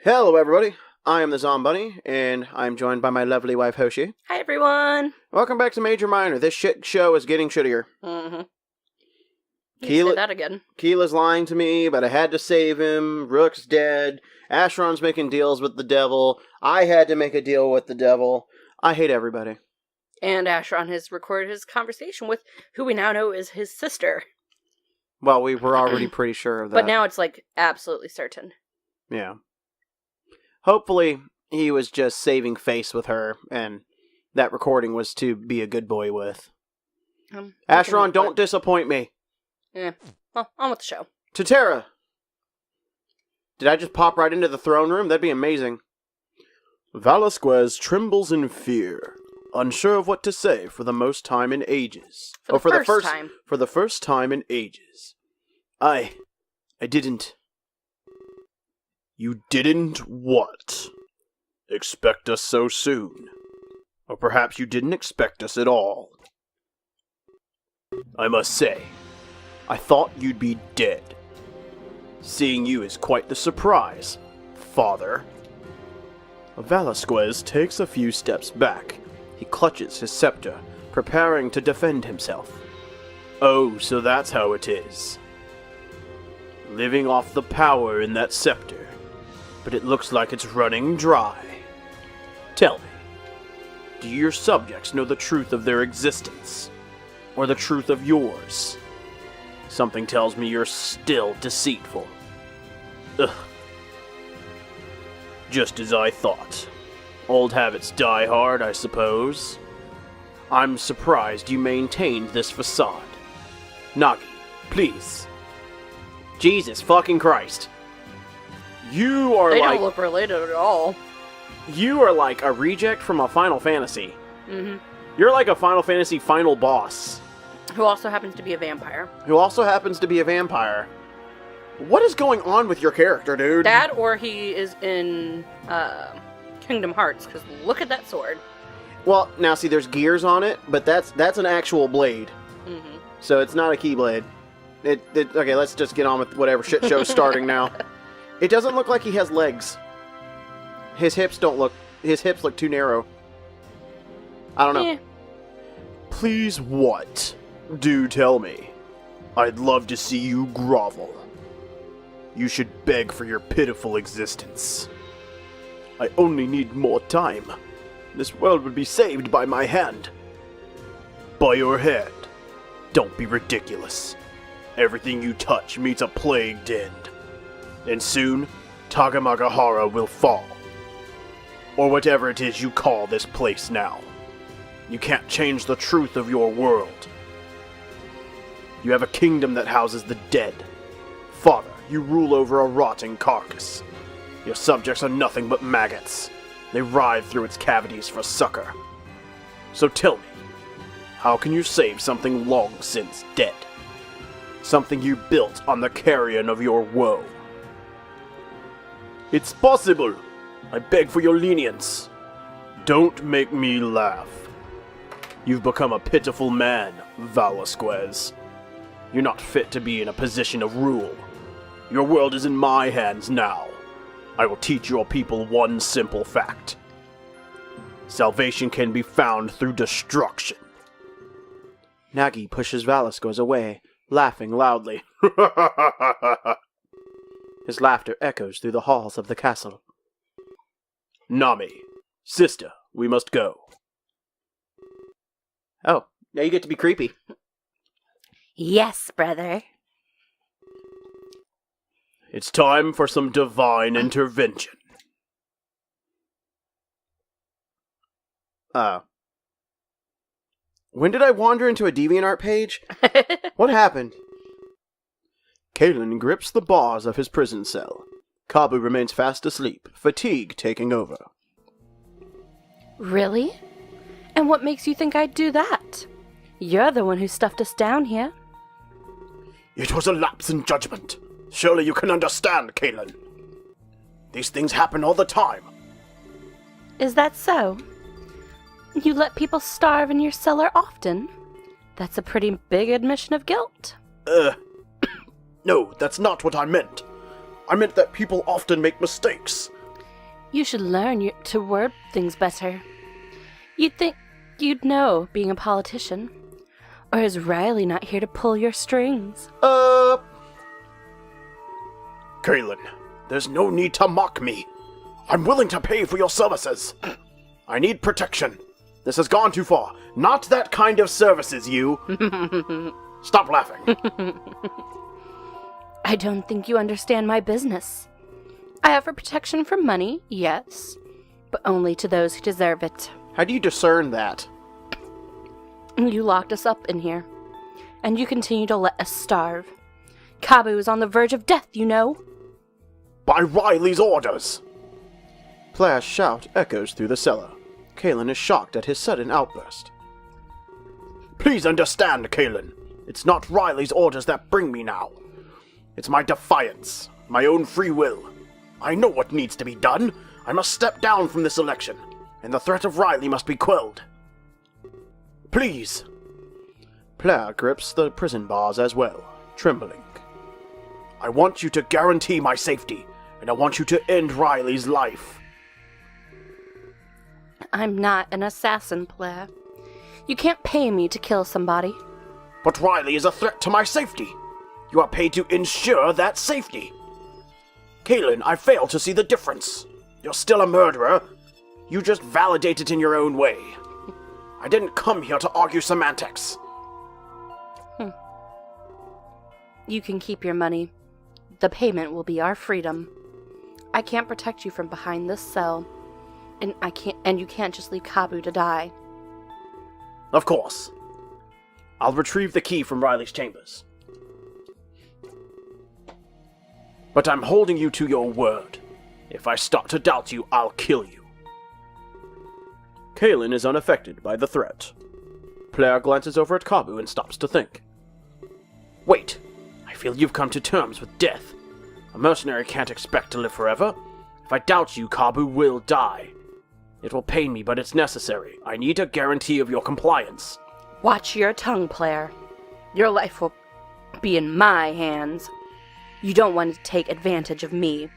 Hello, everybody. I am the Zombunny, and I'm joined by my lovely wife, Hoshi. Hi, everyone. Welcome back to Major Minor. This shit show is getting shittier. Mm-hmm. You say that again. Keela's lying to me, but I had to save him. Rook's dead. Ashron's making deals with the devil. I had to make a deal with the devil. I hate everybody. And Ashron has recorded his conversation with who we now know is his sister. Well, we were already pretty sure of that. But now it's, absolutely certain. Yeah. Hopefully, he was just saving face with her, and that recording was to be a good boy with. Ashron, don't disappoint me. Yeah. Well, on with the show. Tatera! Did I just pop right into the throne room? That'd be amazing. Velasquez trembles in fear, unsure of what to say for the most time in ages. For the first time. For the first time in ages. I didn't... You didn't what? Expect us so soon? Or perhaps you didn't expect us at all? I must say, I thought you'd be dead. Seeing you is quite the surprise, Father. Velasquez takes a few steps back. He clutches his scepter, preparing to defend himself. Oh, so that's how it is. Living off the power in that scepter. But it looks like it's running dry. Tell me, do your subjects know the truth of their existence? Or the truth of yours? Something tells me you're still deceitful. Ugh. Just as I thought. Old habits die hard, I suppose. I'm surprised you maintained this facade. Nagi, please. Jesus fucking Christ. You are They like... don't look related at all. You are like a reject from a Final Fantasy. Mm-hmm. You're like a Final Fantasy final boss. Who also happens to be a vampire. What is going on with your character, dude? That, or he is in Kingdom Hearts, because look at that sword. Well, now see, there's gears on it, but that's an actual blade. Mm-hmm. So it's not a keyblade. Okay, let's just get on with whatever shit show's starting now. It doesn't look like he has legs. His hips look too narrow. I don't know. Yeah. Please what? Do tell me. I'd love to see you grovel. You should beg for your pitiful existence. I only need more time. This world would be saved by my hand. By your hand. Don't be ridiculous. Everything you touch meets a plagued end. And soon, Tagamagahara will fall. Or whatever it is you call this place now. You can't change the truth of your world. You have a kingdom that houses the dead. Father, you rule over a rotting carcass. Your subjects are nothing but maggots. They writhe through its cavities for succor. So tell me, how can you save something long since dead? Something you built on the carrion of your woe. It's possible. I beg for your lenience. Don't make me laugh. You've become a pitiful man, Velasquez. You're not fit to be in a position of rule. Your world is in my hands now. I will teach your people one simple fact. Salvation can be found through destruction. Nagi pushes Velasquez away, laughing loudly. His laughter echoes through the halls of the castle. Nami, sister, we must go. Oh, now you get to be creepy. Yes, brother. It's time for some divine intervention. When did I wander into a DeviantArt page? What happened? Kalen grips the bars of his prison cell. Kabu remains fast asleep, fatigue taking over. Really? And what makes you think I'd do that? You're the one who stuffed us down here. It was a lapse in judgment. Surely you can understand, Kalen. These things happen all the time. Is that so? You let people starve in your cellar often? That's a pretty big admission of guilt. No, that's not what I meant. I meant that people often make mistakes. You should learn to word things better. You'd think you'd know, being a politician. Or is Riley not here to pull your strings? Kaylin, there's no need to mock me. I'm willing to pay for your services. I need protection. This has gone too far. Not that kind of services, you. Stop laughing. I don't think you understand my business. I offer protection from money, yes, but only to those who deserve it. How do you discern that? You locked us up in here, and you continue to let us starve. Kabu is on the verge of death, you know. By Riley's orders! Plair's shout echoes through the cellar. Kaylin is shocked at his sudden outburst. Please understand, Kaylin. It's not Riley's orders that bring me now. It's my defiance, my own free will. I know what needs to be done. I must step down from this election, and the threat of Riley must be quelled. Please. Plair grips the prison bars as well, trembling. I want you to guarantee my safety, and I want you to end Riley's life. I'm not an assassin, Plair. You can't pay me to kill somebody. But Riley is a threat to my safety. You are paid to ensure that safety. Kaylin, I fail to see the difference. You're still a murderer. You just validate it in your own way. I didn't come here to argue semantics. You can keep your money. The payment will be our freedom. I can't protect you from behind this cell. And you can't just leave Kabu to die. Of course. I'll retrieve the key from Riley's chambers. But I'm holding you to your word. If I start to doubt you, I'll kill you. Kaylin is unaffected by the threat. Plair glances over at Kabu and stops to think. Wait, I feel you've come to terms with death. A mercenary can't expect to live forever. If I doubt you, Kabu will die. It will pain me, but it's necessary. I need a guarantee of your compliance. Watch your tongue, Plair. Your life will be in my hands. You don't want to take advantage of me.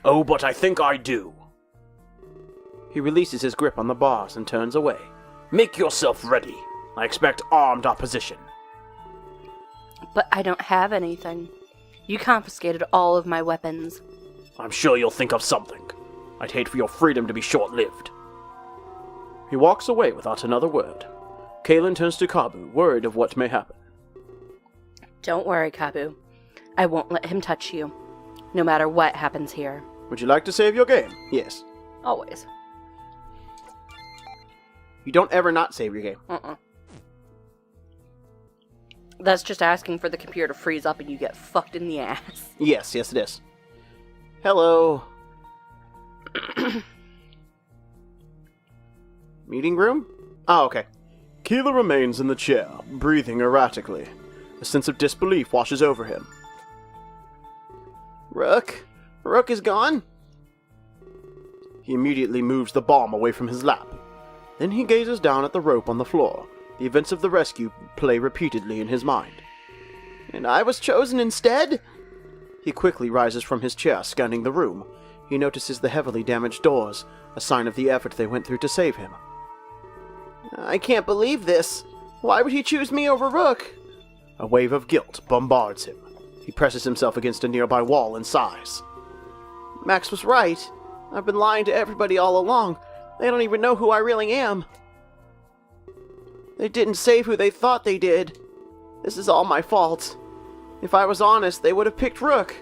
Oh, but I think I do. He releases his grip on the bars and turns away. Make yourself ready. I expect armed opposition. But I don't have anything. You confiscated all of my weapons. I'm sure you'll think of something. I'd hate for your freedom to be short-lived. He walks away without another word. Kaylin turns to Kabu, worried of what may happen. Don't worry, Kabu. I won't let him touch you, no matter what happens here. Would you like to save your game? Yes. Always. You don't ever not save your game. That's just asking for the computer to freeze up and you get fucked in the ass. Yes, it is. Hello. Meeting room? Oh, okay. Keeler remains in the chair, breathing erratically. A sense of disbelief washes over him. Rook? Rook is gone? He immediately moves the bomb away from his lap. Then he gazes down at the rope on the floor. The events of the rescue play repeatedly in his mind. And I was chosen instead? He quickly rises from his chair, scanning the room. He notices the heavily damaged doors, a sign of the effort they went through to save him. I can't believe this. Why would he choose me over Rook? A wave of guilt bombards him. He presses himself against a nearby wall and sighs. Max was right. I've been lying to everybody all along. They don't even know who I really am. They didn't save who they thought they did. This is all my fault. If I was honest, they would have picked Rook.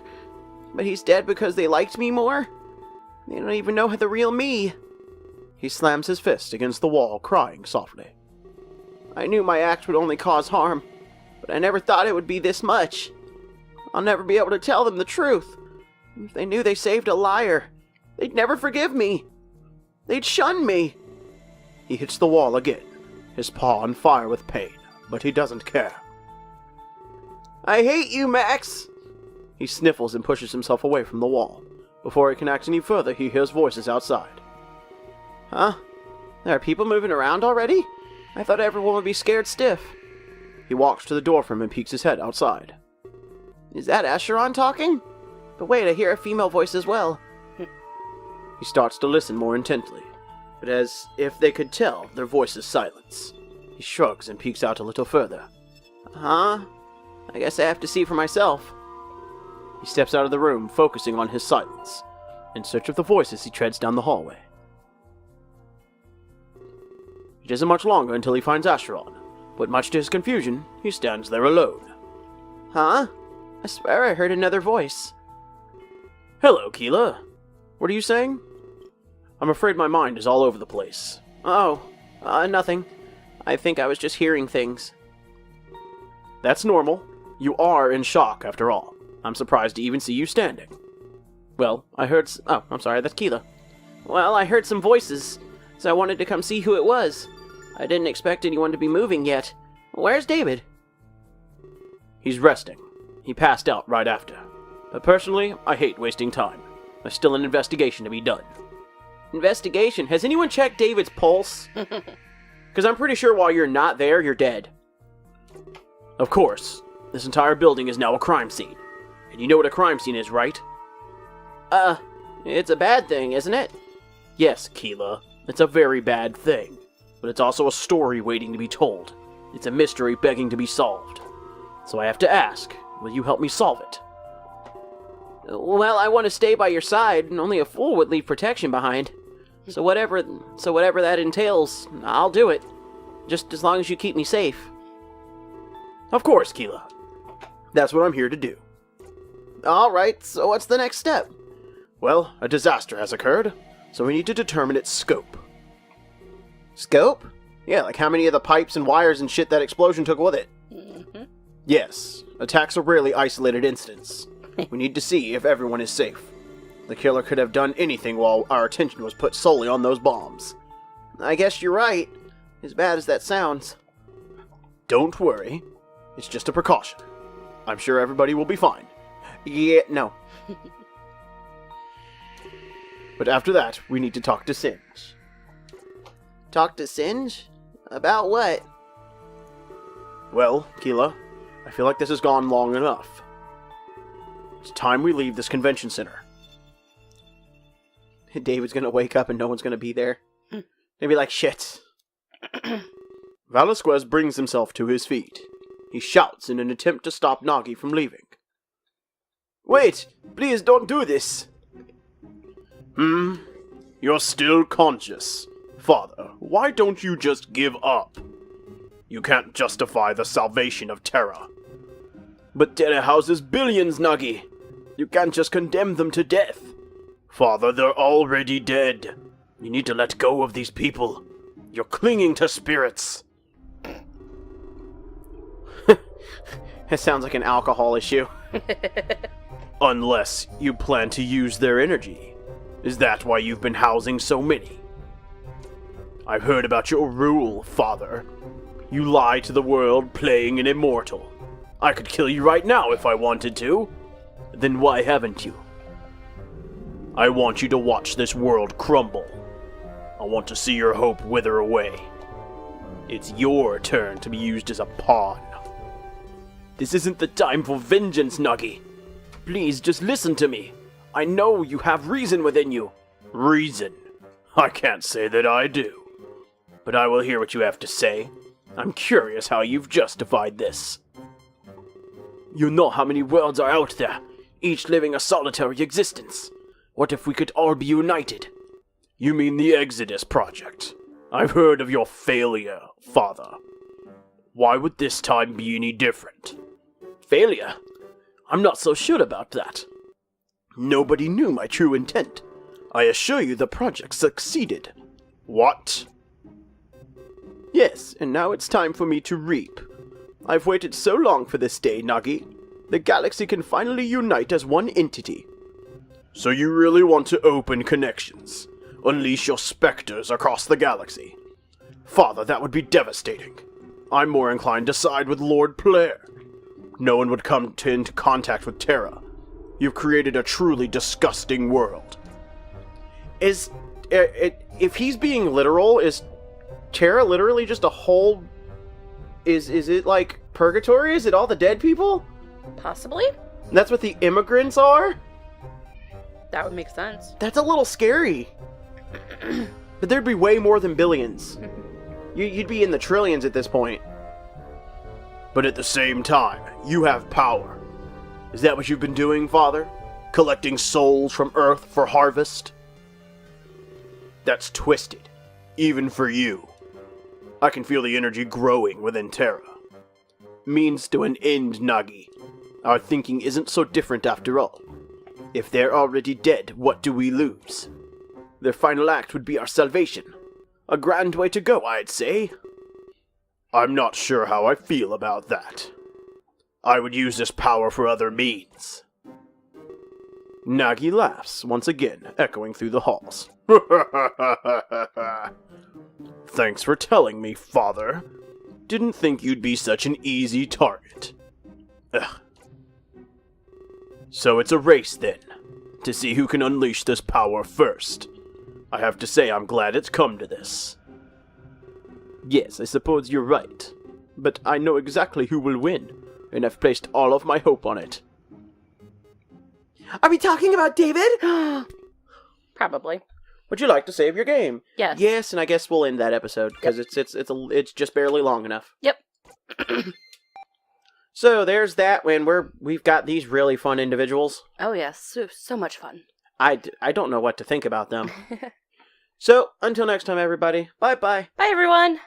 But he's dead because they liked me more? They don't even know the real me. He slams his fist against the wall, crying softly. I knew my act would only cause harm, but I never thought it would be this much. I'll never be able to tell them the truth. If they knew they saved a liar, they'd never forgive me. They'd shun me. He hits the wall again, his paw on fire with pain, but he doesn't care. I hate you, Max! He sniffles and pushes himself away from the wall. Before he can act any further, he hears voices outside. Huh? There are people moving around already? I thought everyone would be scared stiff. He walks to the doorframe and peeks his head outside. Is that Acheron talking? But wait, I hear a female voice as well. He starts to listen more intently, but as if they could tell, their voices silence. He shrugs and peeks out a little further. Huh? I guess I have to see for myself. He steps out of the room, focusing on his silence. In search of the voices, he treads down the hallway. It isn't much longer until he finds Acheron, but much to his confusion, he stands there alone. Huh? I swear I heard another voice. Hello, Keela. What are you saying? I'm afraid my mind is all over the place. Oh, nothing. I think I was just hearing things. That's normal. You are in shock, after all. I'm surprised to even see you standing. Well, I heard oh, I'm sorry, that's Keela. Well, I heard some voices, so I wanted to come see who it was. I didn't expect anyone to be moving yet. Where's David? He's resting. He passed out right after. But personally, I hate wasting time. There's still an investigation to be done. Investigation? Has anyone checked David's pulse? Because I'm pretty sure while you're not there, you're dead. Of course. This entire building is now a crime scene. And you know what a crime scene is, right? It's a bad thing, isn't it? Yes, Keela. It's a very bad thing. But it's also a story waiting to be told. It's a mystery begging to be solved. So I have to ask, will you help me solve it? Well, I want to stay by your side, and only a fool would leave protection behind. So whatever that entails, I'll do it. Just as long as you keep me safe. Of course, Keela. That's what I'm here to do. Alright, so what's the next step? Well, a disaster has occurred, so we need to determine its scope. Scope? Yeah, like how many of the pipes and wires and shit that explosion took with it. Mm-hmm. Yes, attacks are rarely isolated incidents. We need to see if everyone is safe. The killer could have done anything while our attention was put solely on those bombs. I guess you're right, as bad as that sounds. Don't worry, it's just a precaution. I'm sure everybody will be fine. Yeah, no. But after that, we need to talk to Singe. Talk to Singe? About what? Well, Keela, I feel like this has gone long enough. It's time we leave this convention center. David's gonna wake up and no one's gonna be there. They'd be like, shit. Velasquez brings himself to his feet. He shouts in an attempt to stop Nagi from leaving. Wait! Please don't do this! You're still conscious. Father, why don't you just give up? You can't justify the salvation of Terra. But Terra houses billions, Nagi. You can't just condemn them to death. Father, they're already dead. You need to let go of these people. You're clinging to spirits. It sounds like an alcohol issue. Unless you plan to use their energy. Is that why you've been housing so many? I've heard about your rule, Father. You lie to the world, playing an immortal. I could kill you right now if I wanted to. Then why haven't you? I want you to watch this world crumble. I want to see your hope wither away. It's your turn to be used as a pawn. This isn't the time for vengeance, Nagi. Please, just listen to me. I know you have reason within you. Reason? I can't say that I do. But I will hear what you have to say. I'm curious how you've justified this. You know how many worlds are out there, each living a solitary existence. What if we could all be united? You mean the Exodus Project? I've heard of your failure, Father. Why would this time be any different? Failure? I'm not so sure about that. Nobody knew my true intent. I assure you the project succeeded. What? Yes, and now it's time for me to reap. I've waited so long for this day, Nagi. The galaxy can finally unite as one entity. So you really want to open connections? Unleash your specters across the galaxy? Father, that would be devastating. I'm more inclined to side with Lord Plaire. No one would come into contact with Terra. You've created a truly disgusting world. If he's being literal, is Terra literally just a whole... Is it like purgatory? Is it all the dead people? Possibly. And that's what the immigrants are? That would make sense. That's a little scary. But there'd be way more than billions. You'd be in the trillions at this point. But at the same time, you have power. Is that what you've been doing, Father? Collecting souls from Earth for harvest? That's twisted, even for you. I can feel the energy growing within Terra. Means to an end, Nagi. Our thinking isn't so different after all. If they're already dead, what do we lose? Their final act would be our salvation. A grand way to go, I'd say. I'm not sure how I feel about that. I would use this power for other means. Nagi laughs, once again, echoing through the halls. Thanks for telling me, Father. Didn't think you'd be such an easy target. Ugh. So it's a race then, to see who can unleash this power first. I have to say I'm glad it's come to this. Yes, I suppose you're right. But I know exactly who will win, and I've placed all of my hope on it. Are we talking about David? Probably. Would you like to save your game? Yes. Yes, and I guess we'll end that episode because it's just barely long enough. Yep. So there's that. When we've got these really fun individuals. Oh yes, so much fun. I don't know what to think about them. So until next time, everybody. Bye bye. Bye everyone.